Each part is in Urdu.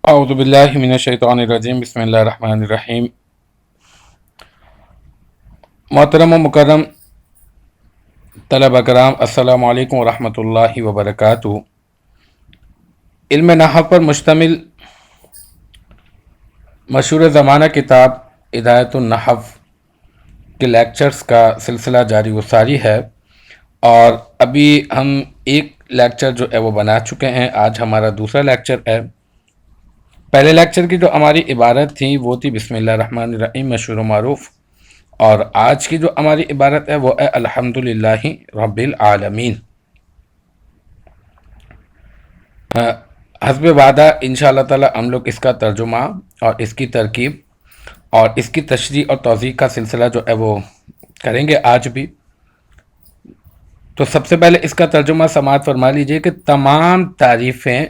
اعوذ باللہ من الشیطان الرجیم، بسم اللہ الرحمن الرحیم۔ محترم و مکرم طلبہ کرام، السلام علیکم ورحمۃ اللہ وبرکاتہ۔ علم نحو پر مشتمل مشہور زمانہ کتاب ہدایت النحو کے لیکچرز کا سلسلہ جاری و ساری ہے، اور ابھی ہم ایک لیکچر جو ہے وہ بنا چکے ہیں۔ آج ہمارا دوسرا لیکچر ہے۔ پہلے لیکچر کی جو ہماری عبارت تھی وہ تھی بسم اللہ الرحمن الرحیم، مشہور و معروف، اور آج کی جو ہماری عبارت ہے وہ ہے الحمدللہ رب العالمین۔ حسب وعدہ انشاءاللہ تعالی ہم لوگ اس کا ترجمہ اور اس کی ترکیب اور اس کی تشریح اور توضیح کا سلسلہ جو ہے وہ کریں گے آج بھی۔ تو سب سے پہلے اس کا ترجمہ سماعت فرما لیجئے کہ تمام تعریفیں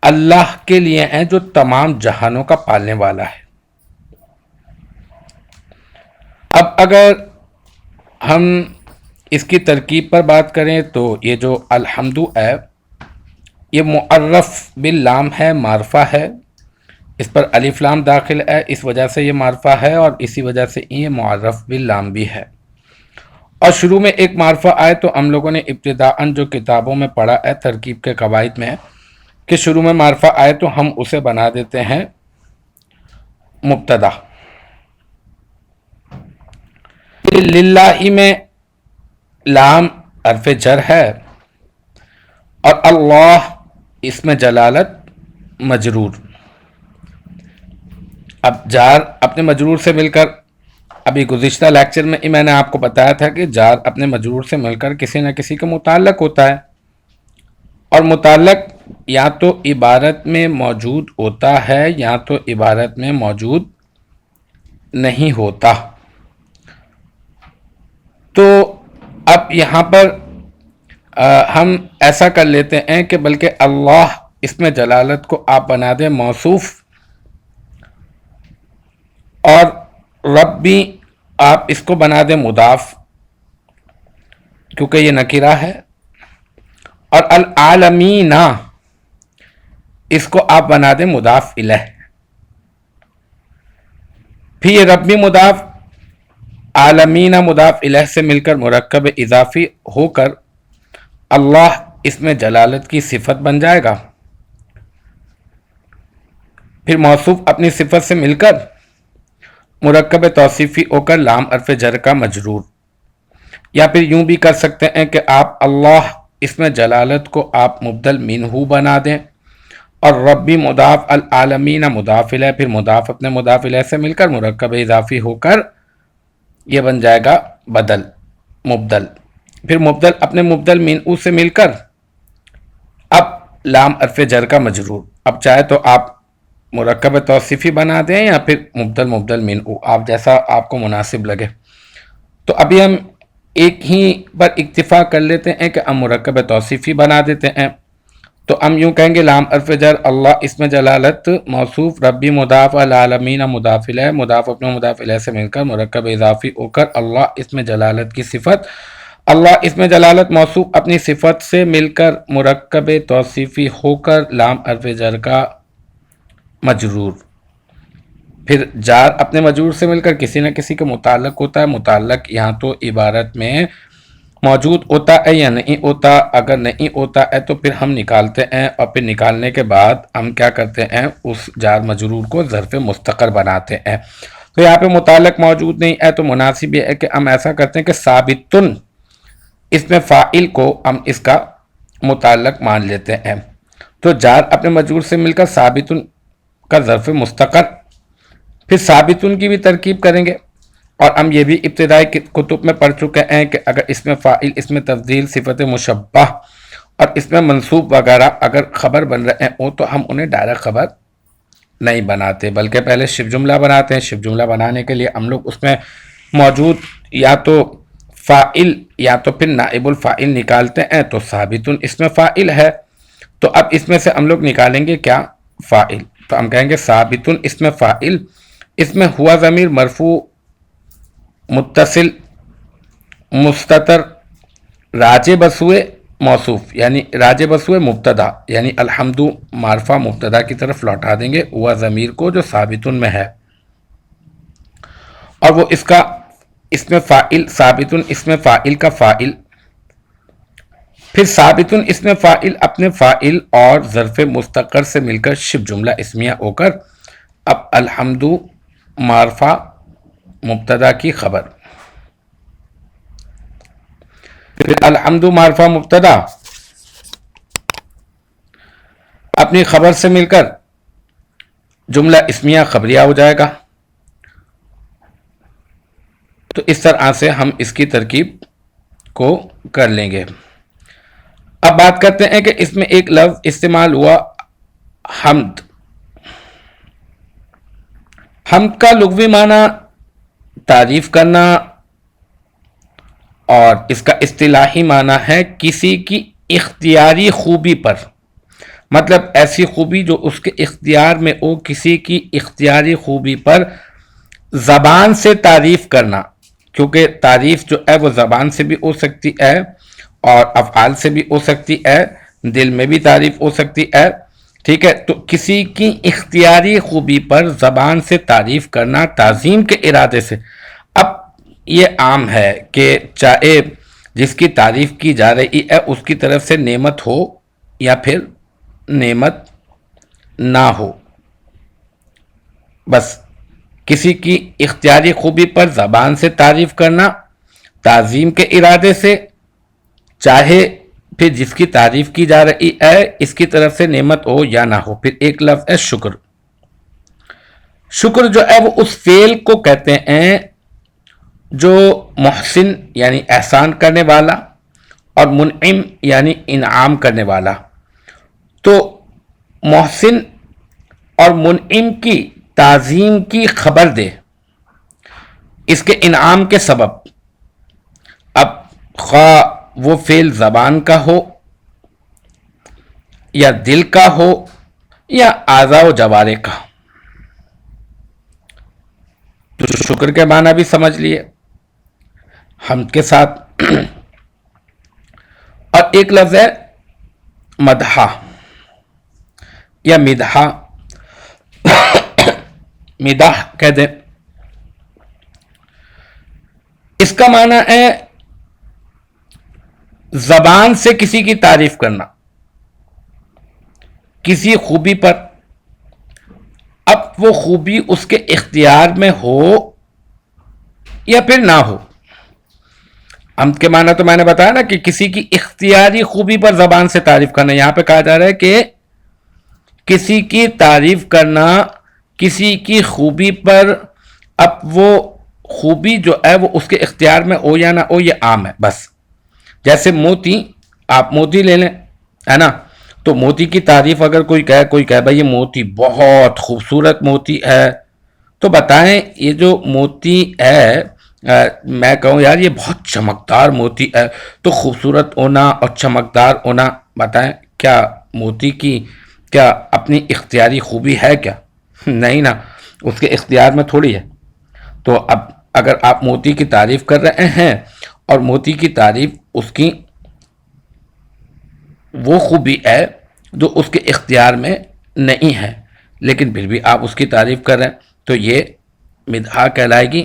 اللہ کے لیے ہیں جو تمام جہانوں کا پالنے والا ہے۔ اب اگر ہم اس کی ترکیب پر بات کریں تو یہ جو الحمد ہے یہ معرف باللام ہے، معرفہ ہے، اس پر الف لام داخل ہے، اس وجہ سے یہ معرفہ ہے، اور اسی وجہ سے یہ معرف باللام بھی ہے۔ اور شروع میں ایک معرفہ آئے تو ہم لوگوں نے ابتداءً جو کتابوں میں پڑھا ہے ترکیب کے قواعد میں کہ شروع میں معرفہ آئے تو ہم اسے بنا دیتے ہیں مبتدا۔ للہ میں لام حرف جر ہے، اور اللہ اس میں جلالت مجرور۔ اب جار اپنے مجرور سے مل کر، ابھی گزشتہ لیکچر میں میں نے آپ کو بتایا تھا کہ جار اپنے مجرور سے مل کر کسی نہ کسی کے متعلق ہوتا ہے، اور متعلق یا تو عبارت میں موجود ہوتا ہے یا تو عبارت میں موجود نہیں ہوتا۔ تو اب یہاں پر ہم ایسا کر لیتے ہیں کہ بلکہ اللہ اس میں جلالت کو آپ بنا دیں موصوف، اور رب بھی آپ اس کو بنا دیں مضاف کیونکہ یہ نکرہ ہے، اور العالمین اس کو آپ بنا دیں مضاف الیہ۔ پھر یہ رب بھی مضاف، عالمین مضاف الیہ سے مل کر مرکب اضافی ہو کر اللہ اس میں جلالت کی صفت بن جائے گا۔ پھر موصوف اپنی صفت سے مل کر مرکب توصیفی ہو کر لام حرف جر کا مجرور، یا پھر یوں بھی کر سکتے ہیں کہ آپ اللہ اس میں جلالت کو آپ مبدل منہو بنا دیں، اور ربی مضاف العالمین مضاف الیہ، پھر مضاف اپنے مضاف الیہ سے مل کر مرکب اضافی ہو کر یہ بن جائے گا بدل مبدل، پھر مبدل اپنے مبدل منہو سے مل کر اب لام حرف جر کا مجرور۔ اب چاہے تو آپ مرکب توصیفی بنا دیں یا پھر مبدل منہو، آپ جیسا آپ کو مناسب لگے۔ تو ابھی ہم ایک ہی پر اکتفا کر لیتے ہیں کہ ہم مرکب توصیفی بنا دیتے ہیں۔ تو ہم یوں کہیں گے لام حرف جر اللہ اس میں جلالت موصوف ربی مضاف العالمین مضاف الیہ، مضاف اپنے مضاف الیہ سے مل کر مرکب اضافی ہو کر اللہ اس میں جلالت کی صفت، اللہ اس میں جلالت موصوف اپنی صفت سے مل کر مرکب توصیفی ہو کر لام حرف جر کا مجرور، پھر جار اپنے مجرور سے مل کر کسی نہ کسی کے متعلق ہوتا ہے، متعلق یہاں تو عبارت میں موجود ہوتا ہے یا نہیں ہوتا، اگر نہیں ہوتا ہے تو پھر ہم نکالتے ہیں، اور پھر نکالنے کے بعد ہم کیا کرتے ہیں اس جار مجرور کو ظرف مستقر بناتے ہیں۔ تو یہاں پہ متعلق موجود نہیں ہے تو مناسب یہ ہے کہ ہم ایسا کرتے ہیں کہ ثابتن اس میں فاعل کو ہم اس کا متعلق مان لیتے ہیں، تو جار اپنے مجرور سے مل کر ثابتن کا ظرف مستقر، پھر ثابتن کی بھی ترکیب کریں گے، اور ہم یہ بھی ابتدائی کتب میں پڑھ چکے ہیں کہ اگر اس میں فاعل، اس میں تفضیل، صفت مشبہ اور اس میں منصوب وغیرہ اگر خبر بن رہے ہوں تو ہم انہیں ڈائریکٹ خبر نہیں بناتے بلکہ پہلے شبہ جملہ بناتے ہیں۔ شبہ جملہ بنانے کے لیے ہم لوگ اس میں موجود یا تو فاعل یا تو پھر نائب الفاعل نکالتے ہیں، تو ثابتن اس میں فاعل ہے تو اب اس میں سے ہم لوگ نکالیں گے کیا فاعل، تو ہم کہیں گے ثابتن اس میں فاعل، اس میں ہوا ضمیر مرفوع متصل مستتر راجع بسوئے موصوف یعنی راجع بس ہوئے مبتدا یعنی الحمد معرفہ مبتدا کی طرف لوٹا دیں گے وہ ضمیر کو جو ثابتن میں ہے، اور وہ اس کا اسم فاعل ثابتن اسم فاعل کا فاعل، پھر ثابتن اسم فاعل اپنے فاعل اور ظرف مستقر سے مل کر شبہ جملہ اسمیہ ہو کر اب الحمد معرفہ مبتدا کی خبر، پھر الحمد معرفہ مبتدا اپنی خبر سے مل کر جملہ اسمیہ خبریہ ہو جائے گا۔ تو اس طرح سے ہم اس کی ترکیب کو کر لیں گے۔ اب بات کرتے ہیں کہ اس میں ایک لفظ استعمال ہوا حمد۔ حمد کا لغوی معنی تعریف کرنا، اور اس کا اصطلاحی معنی ہے کسی کی اختیاری خوبی پر، مطلب ایسی خوبی جو اس کے اختیار میں ہو، کسی کی اختیاری خوبی پر زبان سے تعریف کرنا، کیونکہ تعریف جو ہے وہ زبان سے بھی ہو سکتی ہے اور افعال سے بھی ہو سکتی ہے، دل میں بھی تعریف ہو سکتی ہے، ٹھیک ہے۔ تو کسی کی اختیاری خوبی پر زبان سے تعریف کرنا تعظیم کے ارادے سے، اب یہ عام ہے کہ چاہے جس کی تعریف کی جا رہی ہے اس کی طرف سے نعمت ہو یا پھر نعمت نہ ہو، بس کسی کی اختیاری خوبی پر زبان سے تعریف کرنا تعظیم کے ارادے سے، چاہے پھر جس کی تعریف کی جا رہی ہے اس کی طرف سے نعمت ہو یا نہ ہو۔ پھر ایک لفظ ہے شکر۔ شکر جو ہے وہ اس فعل کو کہتے ہیں جو محسن یعنی احسان کرنے والا اور منعم یعنی انعام کرنے والا، تو محسن اور منعم کی تعظیم کی خبر دے اس کے انعام کے سبب، اب خواہ وہ فعل زبان کا ہو یا دل کا ہو یا اعضاء و جوارح کا۔ تو شکر کے معنی بھی سمجھ لیے حمد کے ساتھ، اور ایک لفظ ہے مدحہ یا مدحہ، مدح کہہ دیں، اس کا معنی ہے زبان سے کسی کی تعریف کرنا کسی خوبی پر، اب وہ خوبی اس کے اختیار میں ہو یا پھر نہ ہو۔ حمد کے معنی تو میں نے بتایا نا کہ کسی کی اختیاری خوبی پر زبان سے تعریف کرنا، یہاں پہ کہا جا رہا ہے کہ کسی کی تعریف کرنا کسی کی خوبی پر، اب وہ خوبی جو ہے وہ اس کے اختیار میں ہو یا نہ ہو یہ عام ہے۔ بس جیسے موتی، آپ موتی لے لیں ہے نا، تو موتی کی تعریف اگر کوئی کہے بھائی یہ موتی بہت خوبصورت موتی ہے، تو بتائیں یہ جو موتی ہے میں کہوں یار یہ بہت چمکدار موتی ہے، تو خوبصورت ہونا اور چمکدار ہونا، بتائیں کیا موتی کی کیا اپنی اختیاری خوبی ہے کیا؟ نہیں نا، اس کے اختیار میں تھوڑی ہے۔ تو اب اگر آپ موتی کی تعریف کر رہے ہیں اور موتی کی تعریف اس کی وہ خوبی ہے جو اس کے اختیار میں نہیں ہے، لیکن پھر بھی آپ اس کی تعریف کر رہے ہیں، تو یہ مدحہ کہلائے گی،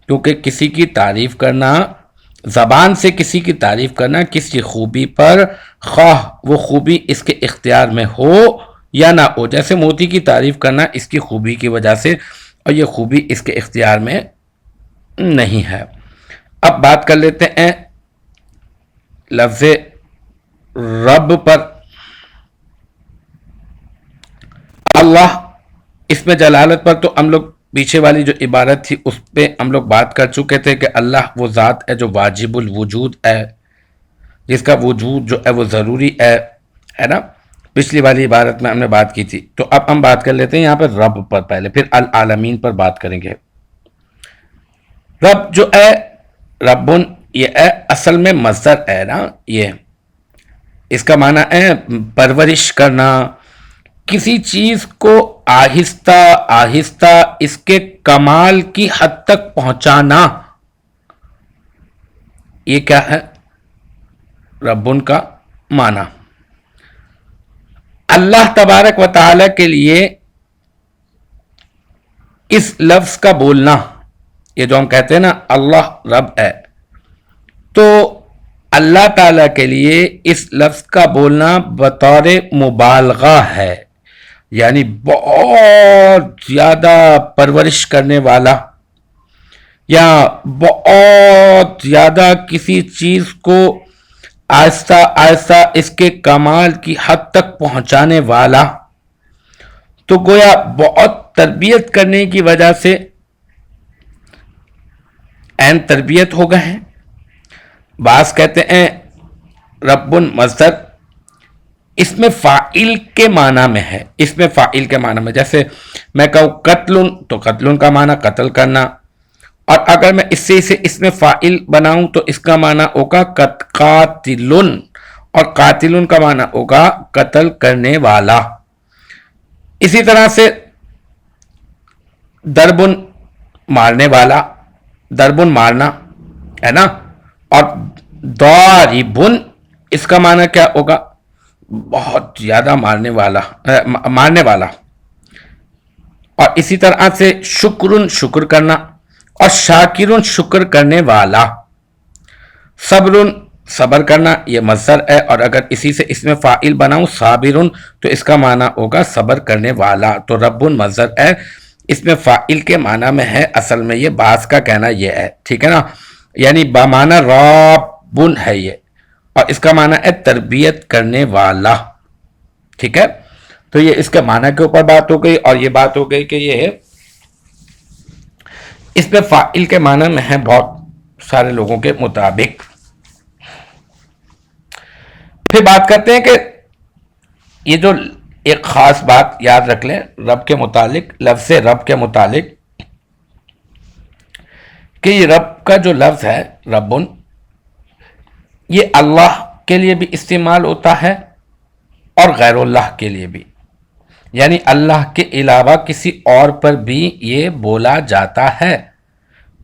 کیونکہ کسی کی تعریف کرنا، زبان سے کسی کی تعریف کرنا کسی خوبی پر، خواہ وہ خوبی اس کے اختیار میں ہو یا نہ ہو، جیسے موتی کی تعریف کرنا اس کی خوبی کی وجہ سے اور یہ خوبی اس کے اختیار میں نہیں ہے۔ اب بات کر لیتے ہیں لفظ رب پر۔ اللہ اس میں جلالت پر تو ہم لوگ پیچھے والی جو عبارت تھی اس پہ ہم لوگ بات کر چکے تھے کہ اللہ وہ ذات ہے جو واجب الوجود ہے، جس کا وجود جو ہے وہ ضروری ہے نا، پچھلی والی عبارت میں ہم نے بات کی تھی۔ تو اب ہم بات کر لیتے ہیں یہاں پر رب پر پہلے، پھر العالمین پر بات کریں گے۔ رب جو ہے ربن، یہ ہے اصل میں مصدر ہے نا، یہ اس کا معنی ہے پرورش کرنا، کسی چیز کو آہستہ آہستہ اس کے کمال کی حد تک پہنچانا، یہ کیا ہے ربن کا معنی اللہ تبارک و تعالی کے لیے اس لفظ کا بولنا، یہ جو ہم کہتے ہیں نا اللہ رب ہے، تو اللہ تعالیٰ کے لیے اس لفظ کا بولنا بطور مبالغہ ہے، یعنی بہت زیادہ پرورش کرنے والا یا بہت زیادہ کسی چیز کو آہستہ آہستہ اس کے کمال کی حد تک پہنچانے والا، تو گویا بہت تربیت کرنے کی وجہ سے عین تربیت ہو گئے ہیں۔ بعض کہتے ہیں رب مصدر اس میں فاعل کے معنی میں ہے، اس میں فاعل کے معنی میں، جیسے میں کہوں قتل تو قتل کا معنی قتل کرنا، اور اگر میں اس میں فاعل بناؤں تو اس کا معنی ہوگا قاتل، اور قاتل کا معنی ہوگا قتل کرنے والا۔ اسی طرح سے ضرب مارنے والا، ضرب مارنا ہے نا، اور ضارب اس کا معنی کیا ہوگا؟ بہت زیادہ مارنے والا۔ اور اسی طرح سے شکر کرنا، اور شاکر شکر کرنے والا۔ صبر کرنا یہ مصدر ہے، اور اگر اسی سے اس میں فاعل بناؤں صابر تو اس کا معنی ہوگا صبر کرنے والا۔ تو رب مصدر ہے، اس میں فاعل کے معنی میں ہے، اصل میں یہ بعض کا کہنا یہ ہے، ٹھیک ہے نا، یعنی بمعنی رب ہے یہ، اور اس کا معنی ہے تربیت کرنے والا، ٹھیک ہے۔ تو یہ اس کے معنی کے اوپر بات ہو گئی، اور یہ بات ہو گئی کہ یہ اس میں فاعل کے معنی میں ہے بہت سارے لوگوں کے مطابق۔ پھر بات کرتے ہیں کہ یہ جو ایک خاص بات یاد رکھ لیں رب کے متعلق، لفظ رب کے متعلق، کہ یہ رب کا جو لفظ ہے ربن، یہ اللہ کے لیے بھی استعمال ہوتا ہے اور غیر اللہ کے لیے بھی، یعنی اللہ کے علاوہ کسی اور پر بھی یہ بولا جاتا ہے،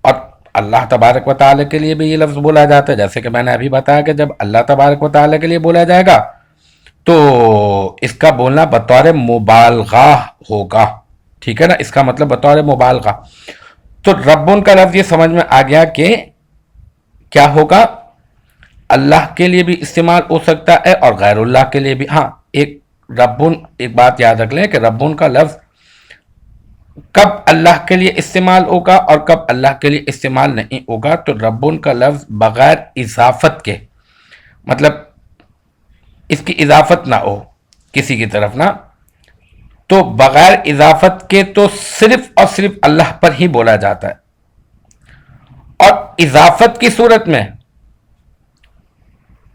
اور اللہ تبارک و تعالیٰ کے لیے بھی یہ لفظ بولا جاتا ہے، جیسے کہ میں نے ابھی بتایا کہ جب اللہ تبارک و تعالیٰ کے لیے بولا جائے گا تو اس کا بولنا بطور مبالغہ ہوگا، ٹھیک ہے نا، اس کا مطلب بطور مبالغہ۔ تو ربن کا لفظ یہ سمجھ میں آ گیا کہ کیا ہوگا، اللہ کے لیے بھی استعمال ہو سکتا ہے اور غیر اللہ کے لیے بھی۔ ہاں ایک بات یاد رکھ لیں کہ ربن کا لفظ کب اللہ کے لیے استعمال ہوگا اور کب اللہ کے لیے استعمال نہیں ہوگا۔ تو ربن کا لفظ بغیر اضافت کے، مطلب اس کی اضافت نہ ہو کسی کی طرف نہ، تو بغیر اضافت کے تو صرف اور صرف اللہ پر ہی بولا جاتا ہے، اور اضافت کی صورت میں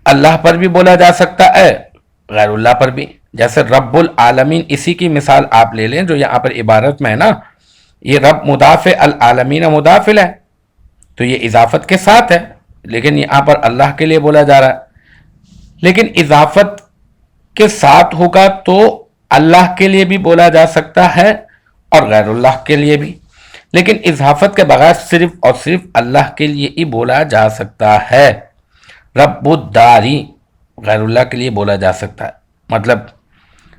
اللہ پر بھی بولا جا سکتا ہے غیر اللہ پر بھی، جیسے رب العالمین، اسی کی مثال آپ لے لیں جو یہاں پر عبارت میں ہے نا، یہ رب مضاف العالمین مضاف ہے، تو یہ اضافت کے ساتھ ہے، لیکن یہاں پر اللہ کے لیے بولا جا رہا ہے۔ لیکن اضافت کے ساتھ ہوگا تو اللہ کے لیے بھی بولا جا سکتا ہے اور غیر اللہ کے لیے بھی، لیکن اضافت کے بغیر صرف اور صرف اللہ کے لیے ہی بولا جا سکتا ہے۔ رب الداری غیر اللہ کے لیے بولا جا سکتا ہے، مطلب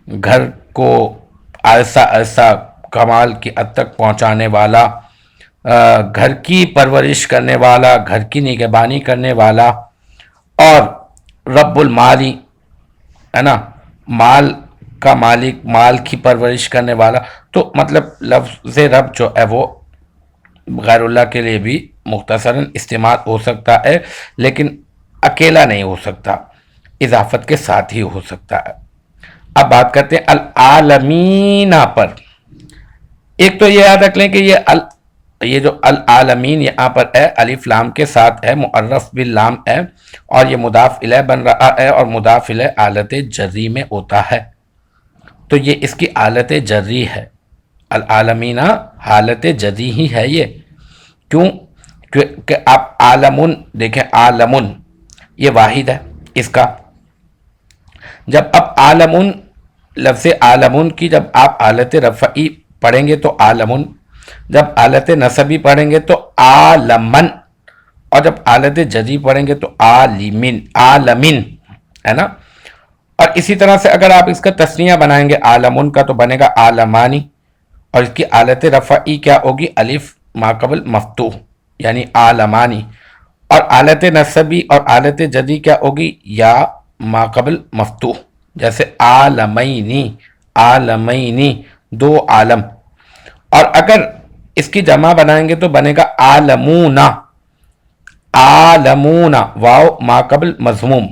گھر کو آہستہ آہستہ کمال کی حد تک پہنچانے والا، گھر کی پرورش کرنے والا، گھر کی نگہبانی کرنے والا، اور رب المالی ہے نا، مال کا مالک، مال کی پرورش کرنے والا۔ تو مطلب لفظ رب جو ہے وہ غیر اللہ کے لیے بھی مختصراً استعمال ہو سکتا ہے، لیکن اکیلا نہیں ہو سکتا، اضافت کے ساتھ ہی ہو سکتا ہے۔ اب بات کرتے ہیں العالمین پر۔ ایک تو یہ یاد رکھ لیں کہ یہ جو العالمین یہاں پر ہے الف لام کے ساتھ ہے، معرف باللام ہے، اور یہ مضاف الیہ بن رہا ہے، اور مضاف الیہ حالت جری میں ہوتا ہے، تو یہ اس کی حالت جری ہے، العالمین حالت جری ہی ہے یہ۔ کیوں کہ آپ عالمون دیکھیں، عالمون یہ واحد ہے اس کا، جب آپ عالمون لفظ عالمون کی جب آپ حالت رفعی پڑھیں گے تو عالمون، جب حالت نصبی پڑھیں گے تو عالمن، اور جب حالت جری پڑھیں گے تو عالمین، عالمین ہے نا۔ اور اسی طرح سے اگر آپ اس کا تثنیہ بنائیں گے عالمن کا تو بنے گا عالمانی، اور اس کی آلت رفعی کیا ہوگی؟ الف ما قبل مفتوح یعنی عالمانی، اور آلت نصبی اور آلت جدی کیا ہوگی؟ یا ما قبل مفتوح، جیسے عالمینی، عالمینی دو عالم۔ اور اگر اس کی جمع بنائیں گے تو بنے گا عالمونا، عالمونا واو ما قبل مضموم،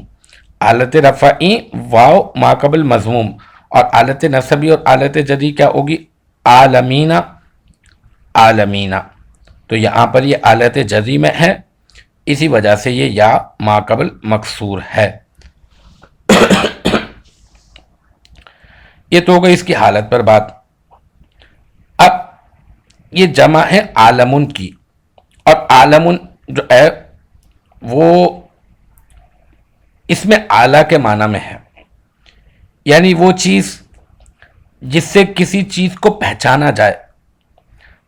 آلت رفعی واو ما قبل مضموم، اور آلت نصبی اور آلت جدی کیا ہوگی؟ عالمینا، عالمینا۔ تو یہاں پر یہ آلت جزی میں ہے، اسی وجہ سے یہ یا ما قبل مکسور ہے۔ یہ تو ہو گئی اس کی حالت پر بات۔ اب یہ جمع ہے عالمن کی، اور عالمن جو ہے وہ اس میں اعلیٰ کے معنی میں ہے، یعنی وہ چیز جس سے کسی چیز کو پہچانا جائے۔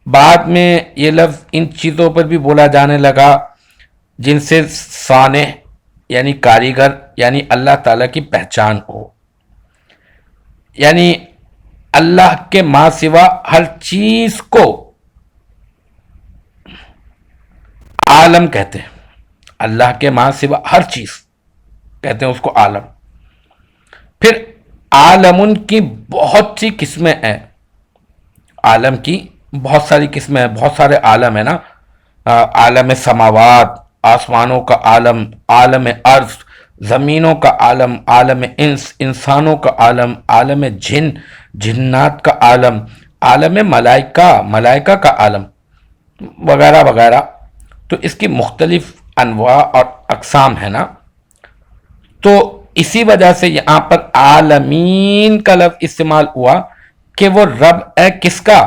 بعد میں یہ لفظ ان چیزوں پر بھی بولا جانے لگا جن سے صانع یعنی کاریگر یعنی اللہ تعالیٰ کی پہچان ہو، یعنی اللہ کے ماں سوا ہر چیز کو عالم کہتے ہیں، اللہ کے ماں سوا ہر چیز کہتے ہیں اس کو عالم۔ پھر عالمن کی بہت سی قسمیں ہیں، عالم کی بہت ساری قسمیں ہیں، بہت سارے عالم ہیں نا، عالم سماوات آسمانوں کا عالم، عالم ارض زمینوں کا عالم، عالم انس انسانوں کا عالم، عالم جن جنات کا عالم، عالم ملائکہ ملائکہ کا عالم وغیرہ وغیرہ۔ تو اس کی مختلف انواع اور اقسام ہے نا، تو اسی وجہ سے یہاں پر عالمین کا لفظ استعمال ہوا کہ وہ رب ہے کس کا؟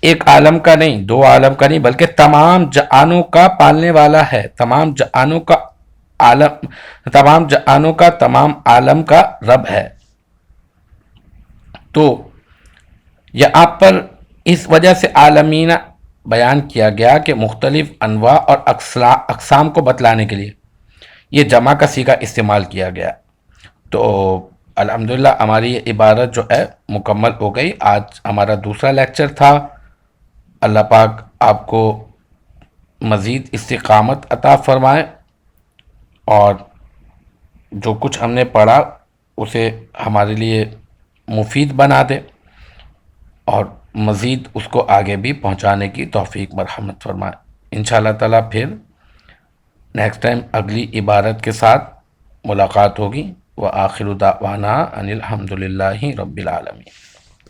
ایک عالم کا نہیں، دو عالم کا نہیں، بلکہ تمام جہانوں کا پالنے والا ہے، تمام جہانوں کا عالم، تمام جہانوں کا تمام عالم کا رب ہے۔ تو یہاں پر اس وجہ سے عالمین بیان کیا گیا کہ مختلف انواع اور اقسام کو بتلانے کے لیے یہ جمع کا صیغہ استعمال کیا گیا۔ تو الحمدللہ ہماری یہ عبارت جو ہے مکمل ہو گئی۔ آج ہمارا دوسرا لیکچر تھا۔ اللہ پاک آپ کو مزید استقامت عطا فرمائے، اور جو کچھ ہم نے پڑھا اسے ہمارے لیے مفید بنا دے، اور مزید اس کو آگے بھی پہنچانے کی توفیق مرحمت فرمائے۔ انشاءاللہ تعالیٰ پھر نیکسٹ ٹائم اگلی عبارت کے ساتھ ملاقات ہوگی۔ وآخر دعوانا ان الحمد للہ رب العالمین۔